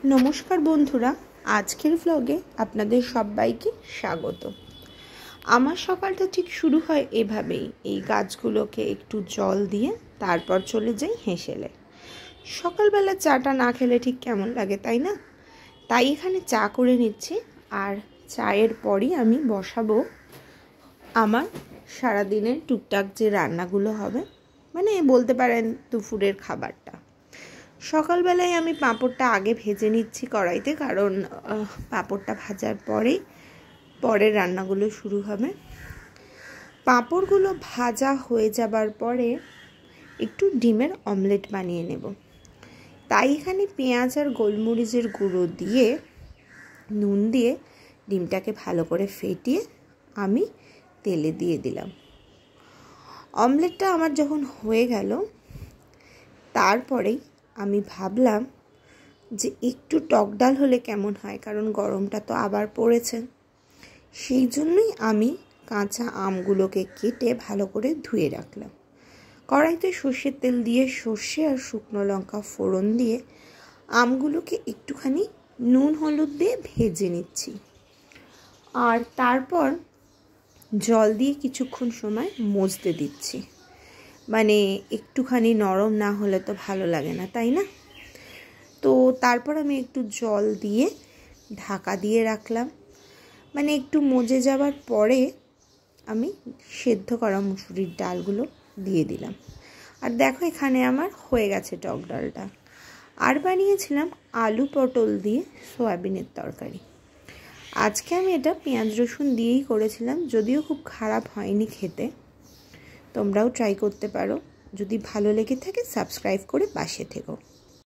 নমস্কার বন্ধুরা, আজকের ব্লগে আপনাদের সবাইকে স্বাগত। আমার সকালটা ঠিক শুরু হয় এভাবেই, এই গাছগুলোকে একটু জল দিয়ে তারপর চলে যাই হেঁসেলে। সকালবেলা চাটা না খেলে ঠিক কেমন লাগে, তাই না? তাই এখানে চা করে নিচ্ছি, আর চায়ের পরই আমি বসাবো আমার সারাদিনের টুকটাক যে রান্নাগুলো হবে, মানে বলতে পারেন দুপুরের খাবারটা। সকালবেলায় আমি পাঁপড়টা আগে ভেজে নিচ্ছি কড়াইতে, কারণ পাঁপড়টা ভাজার পরের রান্নাগুলো শুরু হবে। পাঁপড়গুলো ভাজা হয়ে যাবার পরে একটু ডিমের অমলেট বানিয়ে নেব। তাই এখানে পেঁয়াজ আর গোলমরিচের গুঁড়ো দিয়ে নুন দিয়ে ডিমটাকে ভালো করে ফেটিয়ে আমি তেলে দিয়ে দিলাম। অমলেটটা আমার যখন হয়ে গেল, তারপরেই আমি ভাবলাম যে একটু টক ডাল হলে কেমন হয়, কারণ গরমটা তো আবার পড়েছে। সেই জন্যই আমি কাঁচা আমগুলোকে কেটে ভালো করে ধুয়ে রাখলাম। কড়াইতে সর্ষের তেল দিয়ে সর্ষে আর শুকনো লঙ্কা ফোড়ন দিয়ে আমগুলোকে একটুখানি নুন হলুদ দিয়ে ভেজে নিচ্ছি, আর তারপর জল দিয়ে কিছুক্ষণ সময় মজতে দিচ্ছি। মানে একটুখানি নরম না হলে তো ভালো লাগে না, তাই না? তো তারপর আমি একটু জল দিয়ে ঢাকা দিয়ে রাখলাম। মানে একটু মজে যাওয়ার পরে আমি সেদ্ধ করা মুসুরির ডালগুলো দিয়ে দিলাম। আর দেখো, এখানে আমার হয়ে গেছে টক ডালটা। আর বানিয়েছিলাম আলু পটল দিয়ে সয়াবিনের তরকারি। আজকে আমি এটা পেঁয়াজ রসুন দিয়েই করেছিলাম, যদিও খুব খারাপ হয়নি খেতে। তোমরাও ট্রাই করতে পারো। যদি ভালো লেগে থাকে সাবস্ক্রাইব করে পাশে থেকো।